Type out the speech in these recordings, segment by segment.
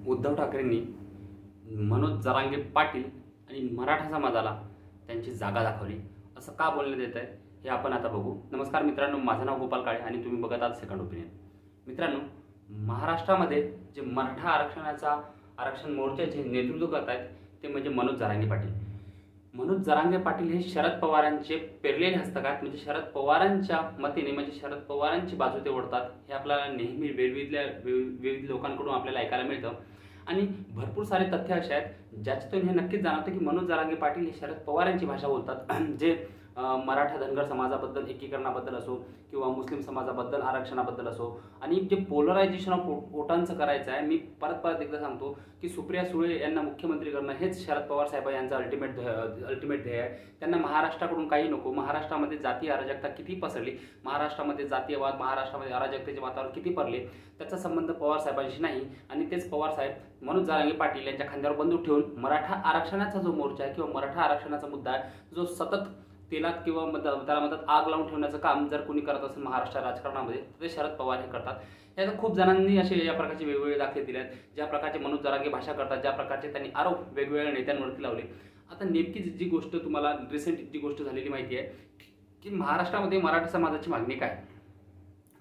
उद्धव ठाकरेंनी मनोज जरांगे पाटील आणि मराठा समाजाला त्यांची जागा दाखवली असं का बोलण्यात येत आहे हे आपण आता बघू। नमस्कार मित्रांनो, माझं नाव गोपाल काळे आणि तुम्ही बघत आहात सेकंड ओपिनियन। मित्रांनो, महाराष्ट्रामध्ये जे मराठा आरक्षण मोर्चाचे नेतृत्व करत आहेत ते म्हणजे मनोज जरांगे पाटील। मनोज जरांगे पाटील हे शरद पवारांचे पेरलेले हस्तक आहेत, म्हणजे शरद पवारांच्या मतीने म्हणजे शरद पवारांची बाजू ते ओढतात हे आपल्याला नेहमी विविध लोकांकडून आपल्याला ऐकायला मिळतं। आणि भरपूर सारे तथ्य असे आहेत ज्याच्यातून हे नक्कीच जाणवतं की मनोज जरांगे पाटील हे शरद पवारांची भाषा बोलतात। जे मराठा धनगर समाजाबद्दल एकीकरणाबद्दल असो किंवा मुस्लिम समाजाबद्दल आरक्षणाबद्दल असो, आणि जे पोलरायझेशन ऑफ वोटांचं करायचं आहे, मी परत एकदा सांगतो की सुप्रिया सुळे यांना मुख्यमंत्री करणं हेच शरद पवार साहेब यांचं अल्टिमेट ध्येय आहे। त्यांना महाराष्ट्राकडून काही नको। महाराष्ट्रामध्ये जातीय अराजकता किती पसरली, महाराष्ट्रामध्ये जातीयवाद, महाराष्ट्रामध्ये अराजकतेचे वातावरण किती पडले, त्याचा संबंध पवार साहेबांशी नाही। आणि तेच पवार साहेब मनोज जरांगे पाटील यांच्या खांद्यावर बंदूक ठेवून मराठा आरक्षणाचा जो मोर्चा आहे किंवा मराठा आरक्षणाचा मुद्दा आहे जो सतत तेलात किंवा त्याला म्हणतात आग लावून ठेवण्याचं काम जर कोणी करत असेल महाराष्ट्र राजकारणामध्ये तर ते शरद पवार हे करतात। यात खूप जणांनी असे या प्रकारचे वेगवेगळे दाखले दिले आहेत, ज्या प्रकारचे मनोज जरांगे भाषा करतात, ज्या प्रकारचे त्यांनी आरोप वेगवेगळ्या नेत्यांवरती लावले। आता नेमकी जी गोष्ट तुम्हाला रिसेंट जी गोष्ट झालेली माहिती आहे की महाराष्ट्रामध्ये मराठा समाजाची मागणी काय,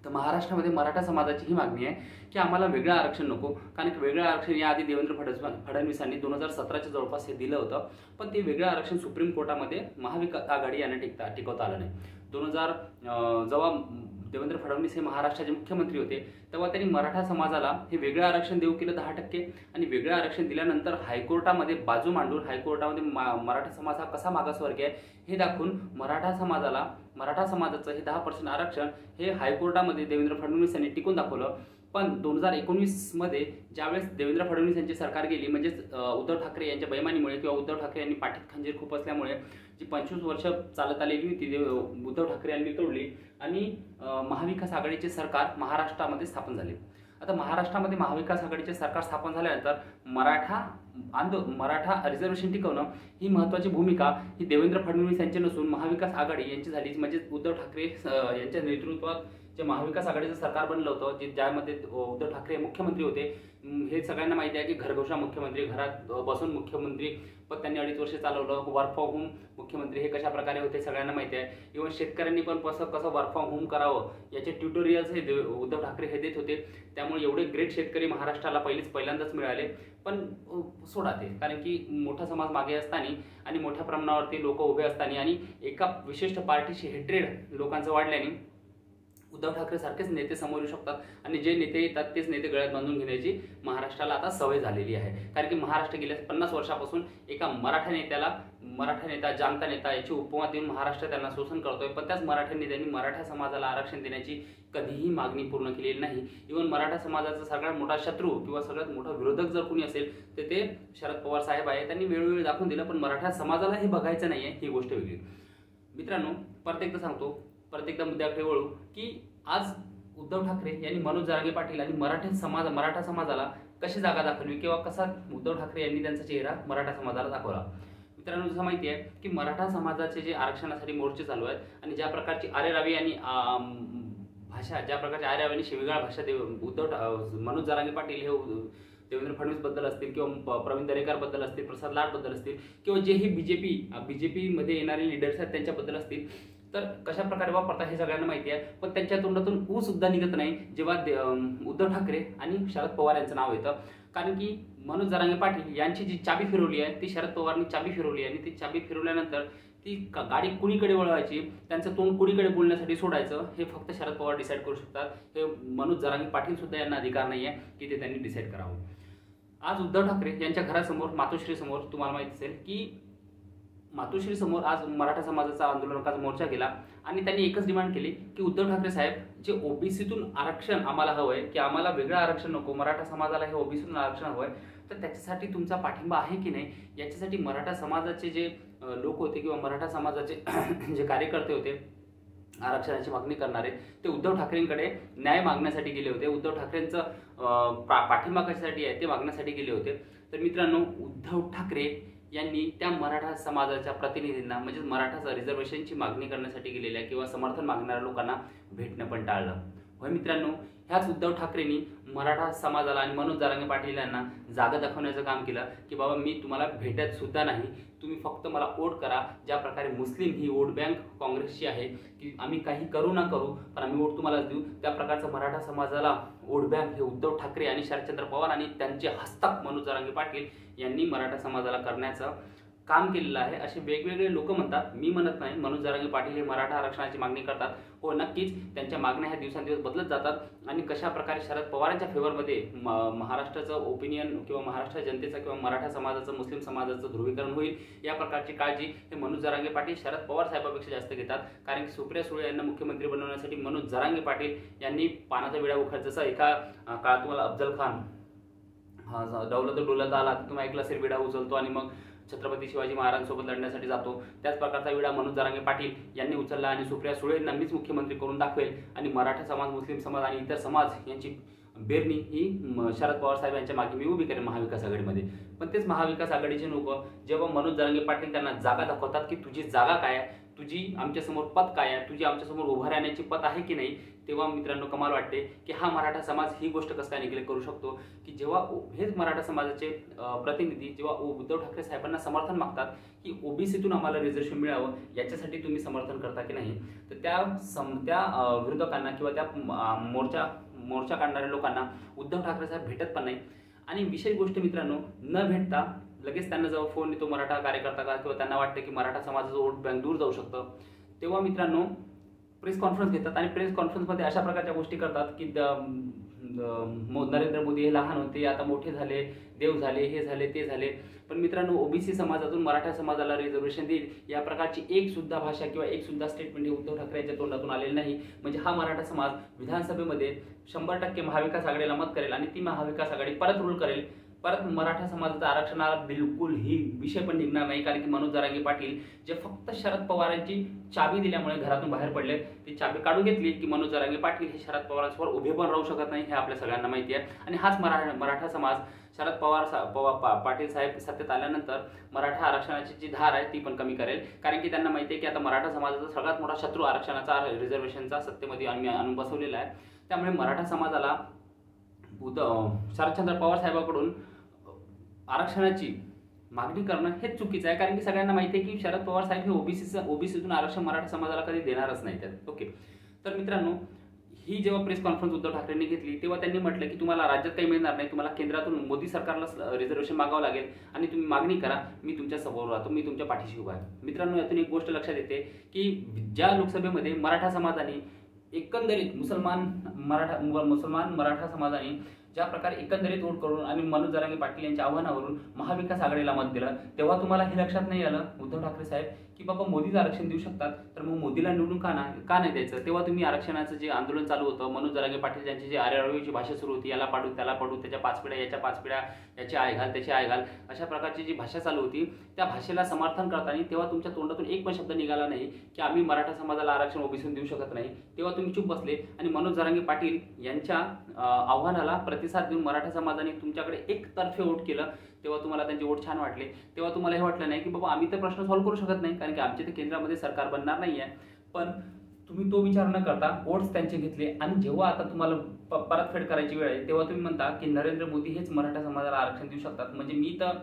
तर महाराष्ट्रामध्ये मराठा समाजाची ही मागणी आहे की आम्हाला वेगळं आरक्षण नको। कारण की वेगळं आरक्षण याआधी देवेंद्र फडणवीसांनी 2017च्या जवळपास हे दिलं होतं, पण ते वेगळं आरक्षण सुप्रीम कोर्टामध्ये महाविकास आघाडी यांना टिकवता आलं नाही। जेव्हा देवेंद्र फडणवीस हे महाराष्ट्राचे मुख्यमंत्री होते तेव्हा त्यांनी मराठा समाजाला हे वेगळं आरक्षण देऊ केलं 10%, आणि वेगळं आरक्षण दिल्यानंतर हायकोर्टामध्ये बाजू मांडून हायकोर्टामध्ये मराठा समाज हा कसा मागासवर्गीय आहे हे दाखवून मराठा समाजाचं हे 10% आरक्षण हे हायकोर्टामध्ये देवेंद्र फडणवीस यांनी टिकून दाखवलं। पण 2019 मध्ये ज्यावेळेस देवेंद्र फडणवीस यांची सरकार गेली, म्हणजेच उद्धव ठाकरे यांच्या बैमानीमुळे किंवा उद्धव ठाकरे यांनी पाठीत खंजीर खूप असल्यामुळे जी 25 वर्ष चालत आलेली होती उद्धव ठाकरे यांनी तोडली आणि महाविकास आघाडीचे सरकार महाराष्ट्रामध्ये स्थापन झाले। आता महाराष्ट्रामध्ये महाविकास आघाडीचे सरकार स्थापन झाल्यानंतर मराठा रिझर्वेशन टिकवणं ही महत्त्वाची भूमिका ही देवेंद्र फडणवीस यांची नसून महाविकास आघाडी यांची झाली। म्हणजे उद्धव ठाकरे यांच्या नेतृत्वात जे महाविकास आघाडीचं सरकार बनलं होतं ज्यामध्ये उद्धव ठाकरे मुख्यमंत्री होते। हे सगळ्यांना माहिती आहे की घरघोषा मुख्यमंत्री, घरात बसून मुख्यमंत्री, पण त्यांनी 2.5 वर्ष चालवलं। वर्क फ्रॉम होम मुख्यमंत्री हे कशा प्रकारे होते सगळ्यांना माहिती आहे। इव्हन शेतकऱ्यांनी पण कसं वर्क फ्रॉम होम करावं याचे ट्युटोरियल्स हे उद्धव ठाकरे हे देत होते। त्यामुळे एवढे ग्रेट शेतकरी महाराष्ट्राला पहिल्यांदाच मिळाले। पण सोडा ते, कारण की मोठा समाज मागे असताना आणि मोठ्या प्रमाणावरती लोक उभे असताना आणि एका विशिष्ट पार्टीशी हेट्रेड लोकांचं वाढल्याने उद्धव ठाकरे सारखेच नेते समोर येऊ शकतात, आणि जे नेते येतात तेच नेते गळ्यात बांधून घेण्याची महाराष्ट्राला आता सवय झालेली आहे। कारण की महाराष्ट्र गेल्या 50 वर्षापासून एका मराठा नेता जाणता नेता याची उपमा देऊन महाराष्ट्र त्यांना शोषण करतोय। पण त्याच मराठा नेत्यांनी मराठा समाजाला आरक्षण देण्याची कधीही मागणी पूर्ण केलेली नाही। इव्हन मराठा समाजाचा सगळ्यात मोठा शत्रू किंवा सगळ्यात मोठा विरोधक जर कोणी असेल तर ते शरद पवार साहेब आहे। त्यांनी वेळोवेळी दाखवून दिलं, पण मराठा समाजाला हे बघायचं नाहीये, ही गोष्ट वेगळी। मित्रांनो, परत एकदा मुद्द्याकडे वळू की आज उद्धव ठाकरे यांनी मनोज जरांगे पाटील आणि मराठा समाजाला कशी जागा दाखवली किंवा कसा उद्धव ठाकरे यांनी त्यांचा चेहरा मराठा समाजाला दाखवला। मित्रांनो, जसं माहिती आहे की मराठा समाजाचे जे आरक्षणासाठी मोर्चे चालू आहेत आणि ज्या प्रकारची आरेरावी आणि शिवीगाळ भाषा मनोज जरांगे पाटील हे देवेंद्र फडणवीस बद्दल असतील किंवा प्रवीण दरेकर बद्दल असतील, प्रसाद लाड बद्दल असतील किंवा जेही बीजेपी मध्ये येणारे लीडर्स आहेत त्यांच्याबद्दल असतील, तर कशा प्रकारे वापरतात हे सगळ्यांना माहिती आहे। पण त्यांच्या तोंडातून ऊ सुद्धा निघत नाही जेव्हा उद्धव ठाकरे आणि शरद पवार यांचं नाव येतं। कारण की मनोज जरांगे पाटील यांची जी चाबी फिरवली आहे ती शरद पवारांनी चाबी फिरवली आहे, आणि ती चाबी फिरवल्यानंतर ती गाडी कुणीकडे वळवायची, त्यांचं तोंड कुणीकडे बोलण्यासाठी सोडायचं हे फक्त शरद पवार डिसाईड करू शकतात। हे मनोज जरांगे पाटील सुद्धा यांना अधिकार नाही आहे की ते त्यांनी डिसाईड करावं। आज उद्धव ठाकरे यांच्या घरासमोर मातोश्रीसमोर तुम्हाला माहिती असेल की मातोश्रीसमोर आज मराठा समाजाचा आंदोलनाचा मोर्चा केला आणि त्यांनी एकच डिमांड केली की उद्धव ठाकरे साहेब जे ओबीसीतून आरक्षण आम्हाला हवंय, की आम्हाला वेगळं आरक्षण नको, मराठा समाजाला हे ओबीसीतून आरक्षण हवंय, तर त्याच्यासाठी तुमचा पाठिंबा आहे की नाही। याच्यासाठी मराठा समाजाचे जे लोक होते किंवा मराठा समाजाचे जे कार्यकर्ते होते आरक्षणाची मागणी करणारे, ते उद्धव ठाकरेंकडे न्याय मागण्यासाठी गेले होते। उद्धव ठाकरेंचं पाठिंबा कशासाठी आहे ते मागण्यासाठी गेले होते। तर मित्रांनो, उद्धव ठाकरे यांनी त्या मराठा समाजाच्या प्रतिनिधींना म्हणजे मराठा रिझर्वेशनची मागणी करण्यासाठी गेलेल्या किंवा समर्थन मागणाऱ्या लोकांना भेटणं पण टाळलं। होय मित्रांनो, ह्याच उद्धव ठाकरेंनी मराठा समाजाला आणि मनोज जरांगे पाटील यांना जागा दाखवण्याचं काम केलं की बाबा मी तुम्हाला भेटत सुद्धा नाही, तुम्ही फक्त मला वोट करा. ज्या प्रकारे मुस्लिम ही वोट बँक काँग्रेसची आहे की आम्ही काही करू ना करू पण आम्ही वोट तुम्हालाच देऊ, त्या प्रकारचं मराठा समाजाला वोट बँक हे उद्धव ठाकरे आणि शरदचंद्र पवार आणि त्यांचे हस्तक मनोज जरांगे पाटील यांनी मराठा समाजाला करण्याचं काम केलेलं आहे असे वेगवेगळे लोक म्हणतात. मी म्हणत नाही. मनोज जरांगे पाटील हे मराठा आरक्षणाची मागणी करतात. हो नक्कीच त्यांच्या मागण्या ह्या दिवसांदिवस बदलत जातात आणि कशा प्रकारे शरद पवारांच्या फेवरमध्ये महाराष्ट्राचं ओपिनियन किंवा महाराष्ट्र जनतेचं किंवा मराठा समाजाचं मुस्लिम समाजाचं ध्रुवीकरण होईल या प्रकारची काळजी हे मनोज जरांगे पाटील शरद पवार साहेबांपेक्षा जास्त घेतात. कारण की सुप्रिया सुळे यांना मुख्यमंत्री बनवण्यासाठी मनोज जरांगे पाटील यांनी पानाचा विडा उखळ, जसं एका काळात तुम्हाला अफजल खान दौलत डोलत आला तुम्ही ऐकलं असेल, विडा उचलतो आणि मग छत्रपती शिवाजी महाराजांसोबत लढण्यासाठी जातो, त्याच प्रकारचा विडा मनोज जरांगे पाटील यांनी उचलला आणि सुप्रिया सुळेंना मीच मुख्यमंत्री करून दाखवेल आणि मराठा समाज, मुस्लिम समाज आणि इतर समाज यांची बेरणी ही शरद पवार साहेब यांच्या मागे मी उभी करेन महाविकास आघाडीमध्ये. पण तेच महाविकास आघाडीचे लोक जेव्हा मनोज जरांगे पाटील त्यांना जागा दाखवतात की तुझी जागा काय आहे, तुझी आमच्यासमोर पद काय आहे, तुझी आमच्यासमोर उभा राहण्याची पद आहे की नाही, तेव्हा मित्रांनो कमाल वाटते की हा मराठा समाज ही गोष्ट कसं काय निग्लेक्ट करू शकतो की जेव्हा हेच मराठा समाजाचे प्रतिनिधी जेव्हा उद्धव ठाकरे साहेबांना समर्थन मागतात की ओबीसीतून आम्हाला रिझर्वेशन मिळावं याच्यासाठी तुम्ही समर्थन करता की नाही, तर त्या विरोधकांना किंवा त्या मोर्चा काढणाऱ्या लोकांना उद्धव ठाकरे साहेब भेटत पण नाही. आणि विशेष गोष्ट मित्रांनो, न भेटता लगेच त्यांना जेव्हा फोन येतो मराठा कार्यकर्ता का किंवा त्यांना वाटतं की मराठा समाजाचं वोट बँक दूर जाऊ शकतं, तेव्हा मित्रांनो प्रेस कॉन्फरन्स घेतात आणि प्रेस कॉन्फरन्समध्ये अशा प्रकारच्या गोष्टी करतात की नरेंद्र मोदी हे लहान होते, आता मोठे झाले, देव झाले, हे झाले, ते झाले. पण मित्रांनो ओबीसी समाजातून मराठा समाजाला रिझर्वेशन देईल या प्रकारची एक सुद्धा भाषा किंवा एक सुद्धा स्टेटमेंट उद्धव ठाकरे यांच्या तोंडातून आलेली नाही. म्हणजे हा मराठा समाज विधानसभेमध्ये 100% महाविकास आघाडीला मत करेल आणि ती महाविकास आघाडी परत रूल करेल. परत मराठा समाजाचा आरक्षणाला बिलकुल ही विषय पण निघणार नाही. कारण की मनोज जरांगे पाटील जे फक्त शरद पवारांची चाबी दिल्यामुळे घरातून बाहेर पडले, ती चाबी काढून घेतली की मनोज जरांगे पाटील हे शरद पवारांसमोर उभे पण राहू शकत नाही, हे आपल्या सगळ्यांना माहिती आहे. आणि हाच मराठा समाज शरद पाटील साहेब सत्तेत आल्यानंतर मराठा आरक्षणाची जी धार आहे ती पण कमी करेल. कारण की त्यांना माहिती आहे की आता मराठा समाजाचा सगळ्यात मोठा शत्रू आरक्षणाचा, रिझर्वेशनचा सत्तेमध्ये आम्ही आणून बसवलेला आहे. त्यामुळे मराठा समाजाला शरदचंद्र पवार साहेबांकडून आरक्षणाची मागणी करणं हेच चुकीचं आहे. कारण की सगळ्यांना माहिती आहे की शरद पवार साहेब हे ओबीसीतून आरक्षण मराठा समाजाला कधी देणारच नाही त्यात. ओके, तर मित्रांनो ही जेव्हा प्रेस कॉन्फरन्स उद्धव ठाकरेंनी घेतली तेव्हा त्यांनी म्हटलं की तुम्हाला राज्यात काही मिळणार नाही, तुम्हाला केंद्रातून मोदी सरकारला रिझर्वेशन मागावं लागेल आणि तुम्ही मागणी करा, मी तुमच्या समोर राहतो, मी तुमच्या पाठीशी उभा आहे. मित्रांनो यातून एक गोष्ट लक्षात येते की ज्या लोकसभेमध्ये मराठा समाजाने एकंदरीत मुसलमान मराठा समाजाने ज्या प्रकारे एकंदरीत वोट करून आणि मनोज जरांगे पाटील यांच्या आव्हानावरून महाविकास आघाडीला मत दिलं, तेव्हा तुम्हाला हे लक्षात नाही आलं उद्धव ठाकरे साहेब की बाबा मोदीचं आरक्षण देऊ शकतात तर मग मोदीला निवडून का नाही द्यायचं. तेव्हा तुम्ही आरक्षणाचं जे आंदोलन चालू होतं, मनोज जरांगे पाटील यांची जी आरेरावीची भाषा सुरू होती, याला पाडू त्याला पाडू, त्याच्या 5 पिढ्या याच्या 5 पिढ्या, याची आय घाल त्याची आय घाल, अशा प्रकारची जी भाषा चालू होती त्या भाषेला समर्थन करताना तेव्हा तुमच्या तोंडातून एक पण शब्द निघाला नाही की आम्ही मराठा समाजाला आरक्षण ओबीसीतून देऊ शकत नाही. तेव्हा तुम्ही चूप बसले आणि मनोज जरांगे पाटील यांच्या आव्हानाला प्रतिसाद देऊन मराठा समाजाने तुमच्याकडे एकतर्फे वोट केलं. तेव्हा तुम्हाला त्यांचे वोट छान वाटले, तेव्हा तुम्हाला हे वाटलं नाही की बाबा आम्ही तर प्रश्न सॉल्व्ह करू शकत नाही कारण की आमच्या ते केंद्रामध्ये सरकार बनणार नाही आहे. पण तुम्ही तो विचार न करता वोट्स त्यांचे घेतले आणि जेव्हा आता तुम्हाला परतफेड करायची वेळ आहे तेव्हा तुम्ही म्हणता की नरेंद्र मोदी हेच मराठा समाजाला आरक्षण देऊ शकतात. म्हणजे मी तर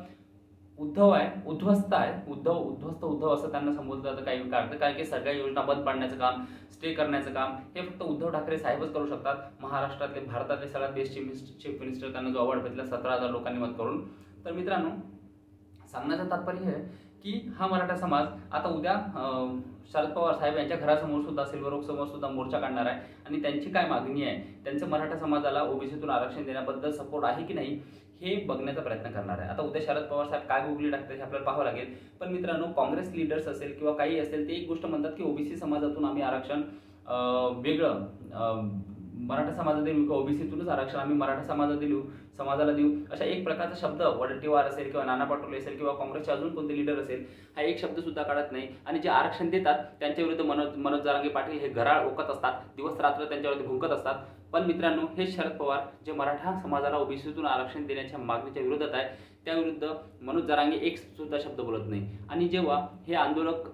उद्धवस्त असं त्यांना संबोधलं जातं काही काळात. कारण की सगळ्या योजना बंद पाडण्याचं काम, स्टे करण्याचं काम हे फक्त उद्धव ठाकरे साहेबच करू शकतात. महाराष्ट्रातले भारतातले सगळ्यात बेस्ट चीफ मिनिस्टर त्यांना जो अवॉर्ड भेटला 17,000 लोकांनी मत करून. तर मित्रांनो सांगण्याचं तात्पर्य हे की हा मराठा समाज आता उद्या शरद पवार साहेब यांच्या घरासमोर सुद्धा सिल्वर सुद्धा मोर्चा काढणार आहे आणि त्यांची काय मागणी आहे, त्यांचं मराठा समाजाला ओबीसीतून आरक्षण देण्याबद्दल सपोर्ट आहे की नाही हे बघण्याचा प्रयत्न करणार आहे. आता उद्या शरद पवार साहेब काय गुगली टाकतात हे आपल्याला पाहावं लागेल. पण मित्रांनो काँग्रेस लीडर्स असेल किंवा काही असेल ते एक गोष्ट म्हणतात की ओबीसी समाजातून आम्ही आरक्षण वेगळं मराठा समाजात देऊ किंवा ओबीसीतूनच आरक्षण आम्ही मराठा समाजाला देऊ अशा एक प्रकारचा शब्द वडेट्टीवार असेल किंवा नाना पटोले असेल किंवा काँग्रेसचे अजून कोणते लीडर असेल हा एक शब्द सुद्धा काढत नाही. आणि जे आरक्षण देतात त्यांच्या विरुद्ध मनोज जरांगे पाटील हे घराळ ओकत असतात, दिवस रात्र त्यांच्यावरती भुंकत असतात. पण मित्रांनो हे शरद पवार जे मराठा समाजाला ओबीसीतून आरक्षण देण्याच्या मागणीच्या विरोधात आहे त्याविरुद्ध मनोज जरांगे एक सुद्धा शब्द बोलत नाही. आणि जेव्हा हे आंदोलक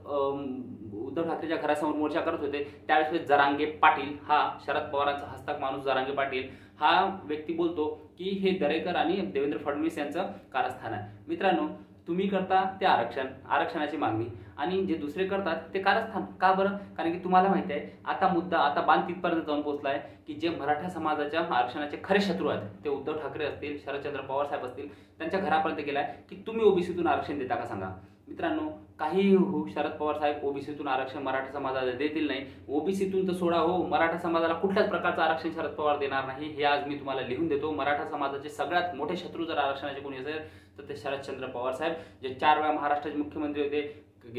उद्धव ठाकरेच्या घरासमोर मोर्चा करत होते त्यावेळेस जरांगे पाटील हा शरद पवारांचा हस्तक माणूस जरांगे पाटील हा व्यक्ती बोलतो की हे दरेकर आणि देवेंद्र फडणवीस यांचं कारस्थान आहे. मित्रांनो, तुम्ही करता ते आरक्षणाची मागणी आणि जे दुसरे करतात ते कारस्थान. का बरं? कारण की तुम्हाला माहिती आहे आता बाण तिथपर्यंत जाऊन पोहोचला आहे की जे मराठा समाजाच्या आरक्षणाचे खरे शत्रू आहेत ते उद्धव ठाकरे असतील, शरदचंद्र पवार साहेब असतील, त्यांच्या घरापर्यंत गेलाय की तुम्ही ओबीसीतून आरक्षण देता का सांगा. मित्रांनो, काही हो, शरद पवार साहेब ओबीसीतून आरक्षण मराठा समाजाला देतील नाही. ओबीसीतून तर सोडा हो, मराठा समाजाला कुठल्याच प्रकारचं आरक्षण शरद पवार देणार नाही. हे आज मी तुम्हाला लिहून देतो. मराठा समाजाचे सगळ्यात मोठे शत्रू जर आरक्षणाचे कोणी असेल तर ते शरदचंद्र पवार साहेब, जे 4 वेळा महाराष्ट्राचे मुख्यमंत्री होते,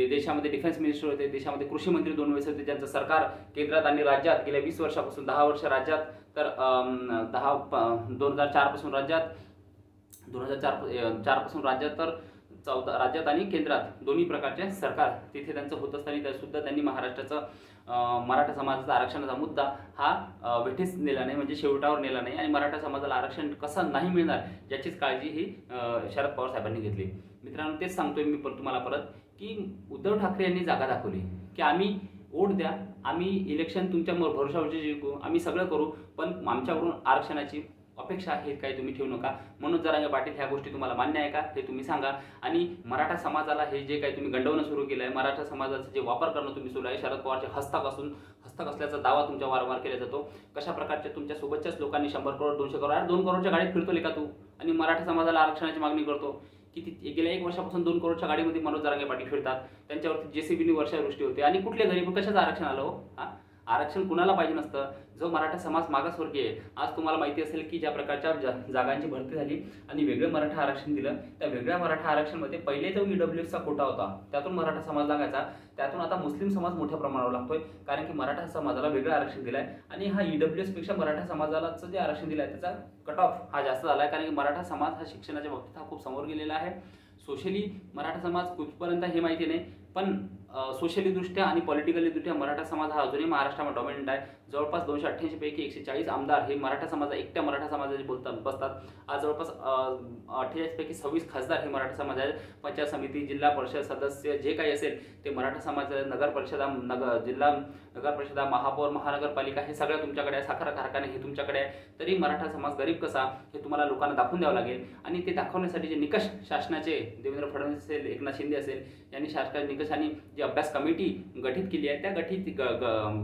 देशामध्ये डिफेन्स मिनिस्टर होते, देशामध्ये कृषी मंत्री 2 वेळेस होते, ज्यांचं सरकार केंद्रात आणि राज्यात गेल्या 20 वर्षापासून 10 वर्ष राज्यात तर 2004 पासून राज्यात 2004 पासून राज्यात तर 14 राज्यात आणि केंद्रात दोन्ही प्रकारचे सरकार तिथे त्यांचं होत असताना सुद्धा त्यांनी महाराष्ट्राचं मराठा समाजाचा आरक्षणाचा मुद्दा हा वेठीस नेला नाही, म्हणजे शेवटावर नेला नाही आणि मराठा समाजाला आरक्षण कसं नाही मिळणार याचीच काळजी ही शरद पवार साहेबांनी घेतली. मित्रांनो, तेच सांगतोय मी तुम्हाला परत की उद्धव ठाकरे यांनी जागा दाखवली की आम्ही वोट द्या, आम्ही इलेक्शन तुमच्या भरोशावरची जिंकू, आम्ही सगळं करू, पण आमच्याकडून आरक्षणाची अपेक्षा हे काही तुम्ही ठेवू नका. मनोज जरांगे पाटील ह्या गोष्टी तुम्हाला मान्य आहे का हे तुम्ही सांगा. आणि मराठा समाजाला हे जे काही तुम्ही गंडवणं सुरू केलं आहे, मराठा समाजाचा जे वापर करणं तुम्ही सुरू आहे, शरद पवारचे हस्तक असल्याचा दावा तुमच्या वारंवार केला जातो. कशा प्रकारच्या तुमच्या सोबतच्याच लोकांनी 100 करोड 200 करोड 2 करोडच्या गाडीत फिरतो का तू आणि मराठा समाजाला आरक्षणाची मागणी करतो की गेल्या 1 वर्षापासून 2 करोडच्या गाडीमध्ये मनोज जरांगे पाटील फिरतात, त्यांच्यावरती जेसीबीनी वर्षावृष्टी होते आणि कुठले गरीब कशाचं आरक्षण आलं हो? आरक्षण कुणाला पाहिजे नसतं. जो मराठा समाज मागासवर्गीय आहे, आज तुम्हाला माहिती असेल की ज्या प्रकारच्या जागांची भरती झाली आणि वेगळं मराठा आरक्षण दिलं, त्या वेगळ्या मराठा आरक्षणमध्ये पहिले जो ईडब्ल्यूएसचा कोटा होता त्यातून मराठा समाज लागायचा, त्यातून आता मुस्लिम समाज मोठ्या प्रमाणावर लागतोय कारण की मराठा समाजाला वेगळं आरक्षण दिलंय आणि हा ईडब्ल्यूएस पेक्षा मराठा समाजालाचं जे आरक्षण दिलंय त्याचा कट ऑफ हा जास्त झालाय कारण की मराठा समाज हा शिक्षणाच्या बाबतीत हा खूप समोर गेलेला आहे. सोशली मराठा समाज कुठपर्यंत हे माहिती नाही, पण सोशली दृष्ट्या आणि पॉलिटिकली दृष्ट्या मराठा समाज हा अजूनही महाराष्ट्रामध्ये डॉमिनंट आहे. जवळपास 288 पैकी 140 आमदार हे एकट्या मराठा समाजाचे बसतात. आज जवळपास 48 पैकी 26 खासदार हे मराठा समाज आहेत. पंचायत समिती, जिल्हा परिषद सदस्य जे काही असेल ते मराठा समाज, नगर परिषदा, जिल्हा नगर परिषदा, महापौर, महानगरपालिका हे सगळं तुमच्याकडे आहे. साखर कारखाने हे तुमच्याकडे आहे. तरी मराठा समाज गरीब कसा हे तुम्हाला लोकांना दाखवून द्यावं लागेल आणि ते दाखवण्यासाठी जे निकष शासनाचे देवेंद्र फडणवीस असेल, एकनाथ शिंदे असेल यांनी शासनाच्या निकषांनी जी अभ्यास कमिटी गठीत केली आहे त्या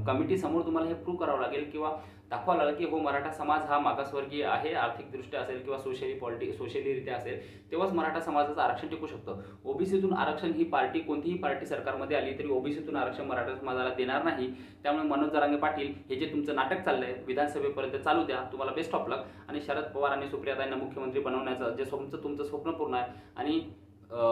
कमिटी समोर तुम्हाला हे प्रूव्ह करावं लागेल किंवा दाखवावं लागेल की हो मराठा समाज हा मागासवर्गीय आहे, आर्थिकदृष्ट्या असेल किंवा सोशलीरित्या असेल, तेव्हाच मराठा समाजाचं आरक्षण टिकू शकतं. ओबीसीतून आरक्षण ही कोणतीही पार्टी सरकारमध्ये आली तरी ओबीसीतून आरक्षण मराठा समाजाला देणार नाही. त्यामुळे मनोज जरांगे पाटील हे जे तुमचं नाटक चाललंय विधानसभेपर्यंत चालू द्या, तुम्हाला बेस्ट ऑफ लक. आणि शरद पवार आणि सुप्रियाताईंना मुख्यमंत्री बनवण्याचं जे तुमचं स्वप्न पूर्ण आहे आणि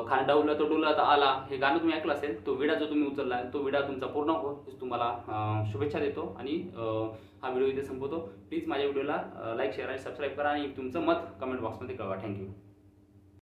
खांडवलं तो डुलत आला हे गाणं तुम्ही ऐकलं असेल, तो विडा जो तुम्ही उचलला तो विडा तुमचा पूर्ण हो तुम्हाला शुभेच्छा देतो आणि हा व्हिडिओ इथे संपवतो. प्लीज माझ्या व्हिडिओला लाईक, शेअर आणि सबस्क्राईब करा आणि तुमचं मत कमेंट बॉक्समध्ये कळवा. थँक्यू.